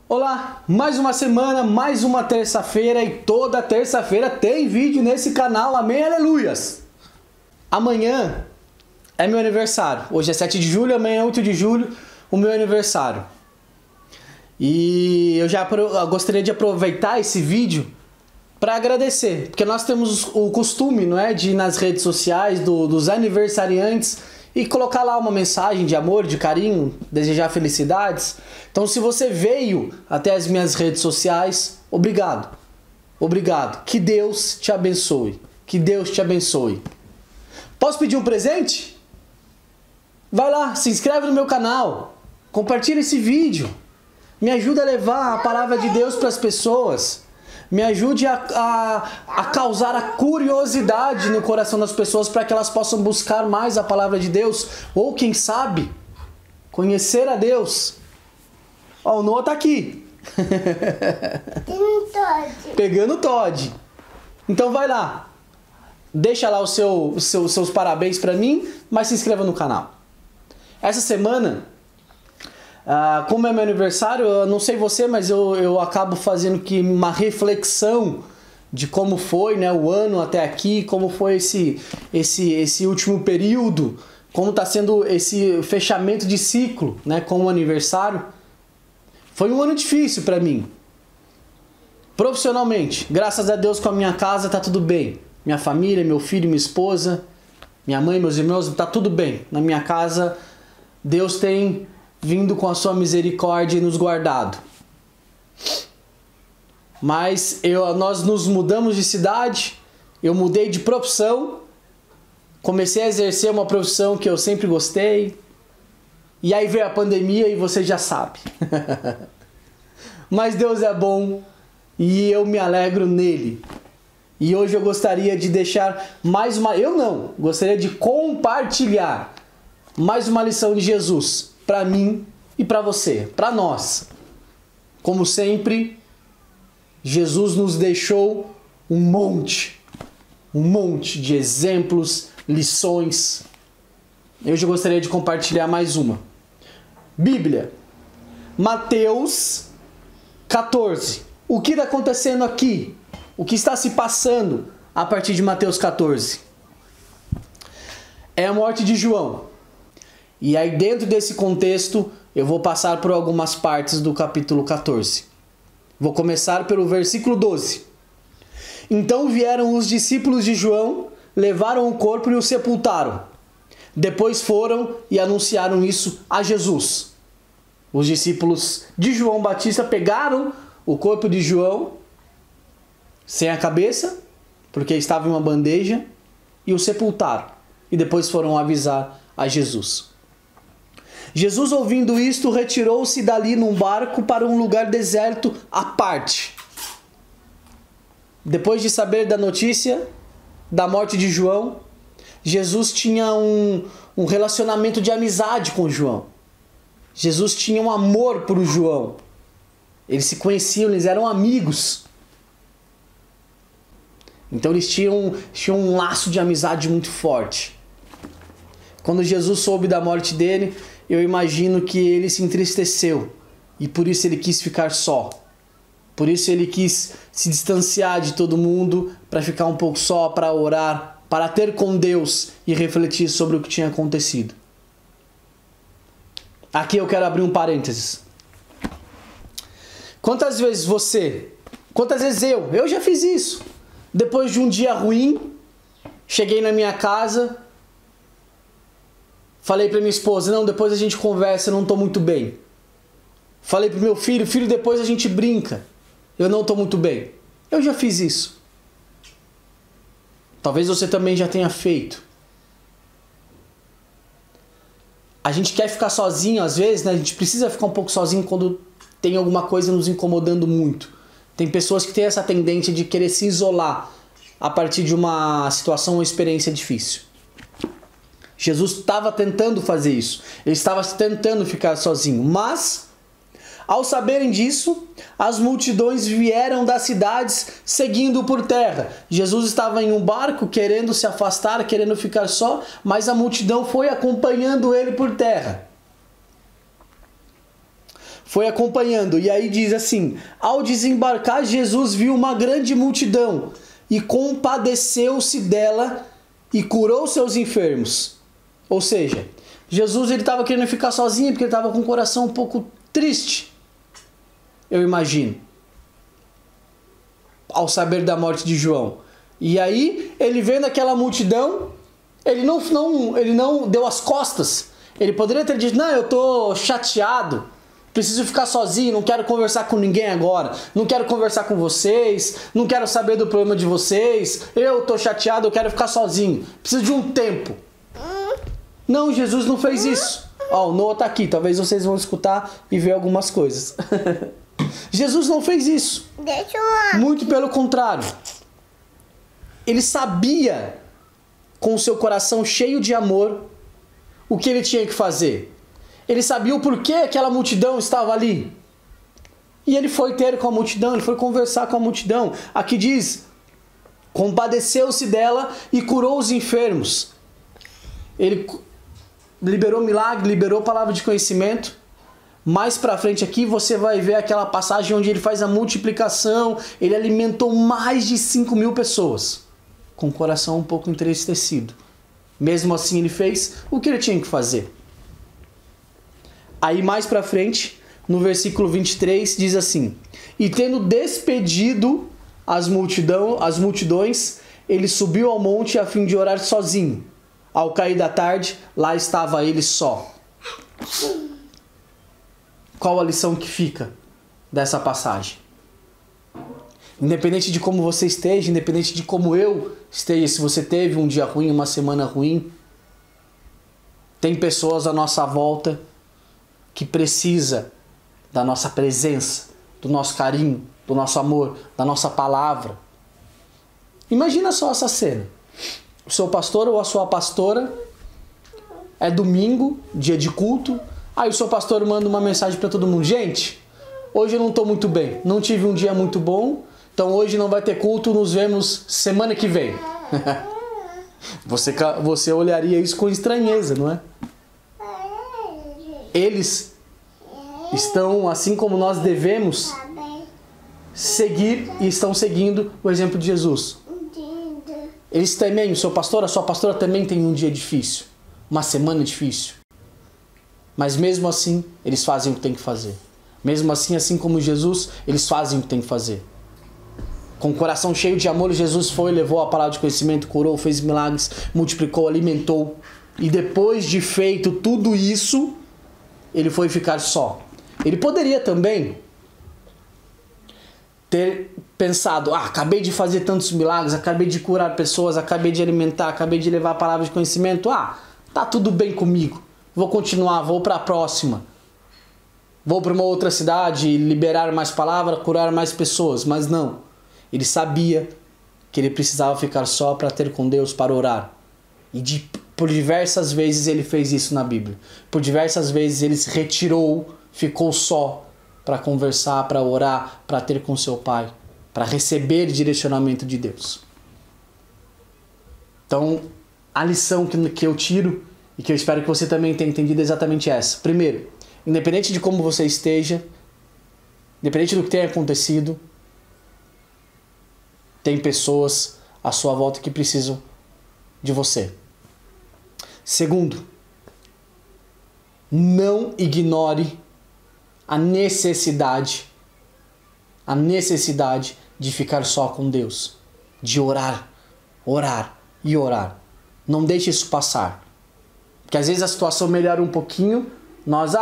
Olá, mais uma semana, mais uma terça-feira e toda terça-feira tem vídeo nesse canal, amém, aleluias! Amanhã é meu aniversário, hoje é 7 de julho, amanhã é 8 de julho, o meu aniversário. E eu gostaria de aproveitar esse vídeo para agradecer, porque nós temos o costume, não é, de ir nas redes sociais dos aniversariantes e colocar lá uma mensagem de amor, de carinho, desejar felicidades. Então, se você veio até as minhas redes sociais, obrigado. Obrigado. Que Deus te abençoe. Que Deus te abençoe. Posso pedir um presente? Vai lá, se inscreve no meu canal. Compartilha esse vídeo. Me ajuda a levar a palavra de Deus para as pessoas. Me ajude a causar a curiosidade no coração das pessoas para que elas possam buscar mais a palavra de Deus. Ou, quem sabe, conhecer a Deus. Ó, o Noah tá aqui. Pegando Todd. Então vai lá. Deixa lá os seus parabéns para mim, mas se inscreva no canal. Essa semana, como é meu aniversário, eu não sei você, mas eu acabo fazendo uma reflexão de como foi, né, o ano até aqui, como foi esse último período, como está sendo esse fechamento de ciclo, né, com o aniversário. Foi um ano difícil para mim. Profissionalmente, graças a Deus, com a minha casa tá tudo bem. Minha família, meu filho, minha esposa, minha mãe, meus irmãos, tá tudo bem. Na minha casa, Deus tem vindo com a sua misericórdia e nos guardado. Mas nós nos mudamos de cidade, eu mudei de profissão, comecei a exercer uma profissão que eu sempre gostei, e aí veio a pandemia e você já sabe. Mas Deus é bom e eu me alegro nele. E hoje eu gostaria de deixar gostaria de compartilhar mais uma lição de Jesus para mim e para você, para nós. Como sempre, Jesus nos deixou um monte de exemplos, lições. Hoje eu gostaria de compartilhar mais uma. Bíblia, Mateus 14. O que está acontecendo aqui? O que está se passando a partir de Mateus 14? É a morte de João. E aí, dentro desse contexto, eu vou passar por algumas partes do capítulo 14. Vou começar pelo versículo 12. Então vieram os discípulos de João, levaram o corpo e o sepultaram. Depois foram e anunciaram isso a Jesus. Os discípulos de João Batista pegaram o corpo de João, sem a cabeça, porque estava em uma bandeja, e o sepultaram. E depois foram avisar a Jesus. Jesus, ouvindo isto, retirou-se dali num barco para um lugar deserto à parte. Depois de saber da notícia da morte de João, Jesus tinha um relacionamento de amizade com João. Jesus tinha um amor por João. Eles se conheciam, eles eram amigos. Então eles tinham um laço de amizade muito forte. Quando Jesus soube da morte dele, eu imagino que ele se entristeceu e por isso ele quis ficar só. Por isso ele quis se distanciar de todo mundo para ficar um pouco só, para orar, para ter com Deus e refletir sobre o que tinha acontecido. Aqui eu quero abrir um parênteses. Quantas vezes eu já fiz isso. Depois de um dia ruim, cheguei na minha casa, falei para minha esposa, não, depois a gente conversa, eu não estou muito bem. Falei para o meu filho, depois a gente brinca, eu não estou muito bem. Eu já fiz isso. Talvez você também já tenha feito. A gente quer ficar sozinho às vezes, né? A gente precisa ficar um pouco sozinho quando tem alguma coisa nos incomodando muito. Tem pessoas que têm essa tendência de querer se isolar a partir de uma situação ou experiência difícil. Jesus estava tentando fazer isso. Ele estava tentando ficar sozinho. Mas, ao saberem disso, as multidões vieram das cidades seguindo por terra. Jesus estava em um barco querendo se afastar, querendo ficar só, mas a multidão foi acompanhando ele por terra. foi acompanhando. E aí diz assim: ao desembarcar, Jesus viu uma grande multidão e compadeceu-se dela e curou seus enfermos. Ou seja, Jesus estava querendo ficar sozinho porque ele estava com o coração um pouco triste, eu imagino, ao saber da morte de João. E aí, ele vendo aquela multidão, ele não deu as costas. Ele poderia ter dito: não, eu estou chateado, preciso ficar sozinho, não quero conversar com ninguém agora, não quero conversar com vocês, não quero saber do problema de vocês, eu estou chateado, eu quero ficar sozinho, preciso de um tempo. Não, Jesus não fez isso. Ó, o Noah está aqui, talvez vocês vão escutar e ver algumas coisas. Jesus não fez isso. Muito pelo contrário. Ele sabia, com o seu coração cheio de amor, o que ele tinha que fazer. Ele sabia o porquê aquela multidão estava ali. E ele foi ter com a multidão, ele foi conversar com a multidão. Aqui diz: compadeceu-se dela e curou os enfermos. Ele liberou milagre, liberou palavra de conhecimento. Mais pra frente aqui você vai ver aquela passagem onde ele faz a multiplicação. Ele alimentou mais de 5.000 pessoas, com o coração um pouco entristecido. Mesmo assim ele fez o que ele tinha que fazer. Aí mais pra frente, no versículo 23, diz assim: e tendo despedido as multidões, ele subiu ao monte a fim de orar sozinho. Ao cair da tarde, lá estava ele só. Qual a lição que fica dessa passagem? Independente de como você esteja, independente de como eu esteja, se você teve um dia ruim, uma semana ruim, tem pessoas à nossa volta que precisa da nossa presença, do nosso carinho, do nosso amor, da nossa palavra. Imagina só essa cena. O seu pastor ou a sua pastora, é domingo, dia de culto, aí o seu pastor manda uma mensagem para todo mundo: gente, hoje eu não estou muito bem, não tive um dia muito bom, então hoje não vai ter culto, nos vemos semana que vem. Você olharia isso com estranheza, não é? Eles estão, assim como nós devemos seguir, e estão seguindo o exemplo de Jesus. Eles também, o seu pastor, a sua pastora também tem um dia difícil, uma semana difícil. Mas mesmo assim, eles fazem o que tem que fazer. Mesmo assim, assim como Jesus, eles fazem o que tem que fazer. Com o coração cheio de amor, Jesus foi, levou a palavra de conhecimento, curou, fez milagres, multiplicou, alimentou. E depois de feito tudo isso, ele foi ficar só. Ele poderia também ter pensado: acabei de fazer tantos milagres, acabei de curar pessoas, acabei de alimentar, acabei de levar a palavra de conhecimento, tá tudo bem comigo, vou continuar, vou para a próxima, vou para uma outra cidade, liberar mais palavra, curar mais pessoas. Mas não, ele sabia que ele precisava ficar só para ter com Deus, para orar. E por diversas vezes ele fez isso na Bíblia. Por diversas vezes ele se retirou, ficou só, para conversar, para orar, para ter com seu Pai, para receber direcionamento de Deus. Então, a lição que eu tiro, e que eu espero que você também tenha entendido, é exatamente essa. Primeiro, independente de como você esteja, independente do que tenha acontecido, tem pessoas à sua volta que precisam de você. Segundo, não ignore a necessidade de ficar só com Deus, de orar e orar. Não deixe isso passar. Porque às vezes a situação melhora um pouquinho, nós,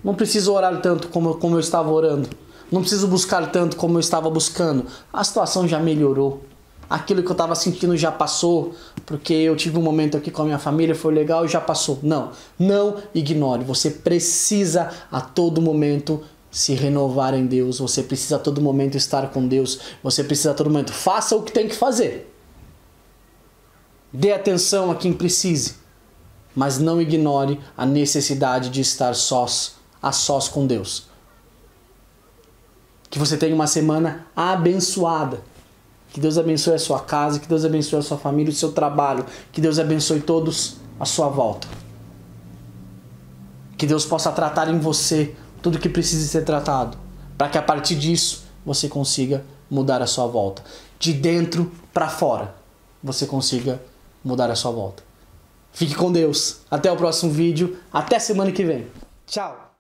não preciso orar tanto como eu estava orando, não preciso buscar tanto como eu estava buscando, a situação já melhorou, aquilo que eu estava sentindo já passou, porque eu tive um momento aqui com a minha família, foi legal e já passou. Não ignore, você precisa a todo momento se renovar em Deus, você precisa a todo momento estar com Deus, você precisa a todo momento, faça o que tem que fazer, dê atenção a quem precise, mas não ignore a necessidade de estar a sós com Deus. Que você tenha uma semana abençoada. Que Deus abençoe a sua casa, que Deus abençoe a sua família, o seu trabalho, que Deus abençoe todos à sua volta. Que Deus possa tratar em você tudo que precisa ser tratado, para que a partir disso você consiga mudar a sua volta. De dentro para fora, você consiga mudar a sua volta. Fique com Deus. Até o próximo vídeo. Até semana que vem. Tchau.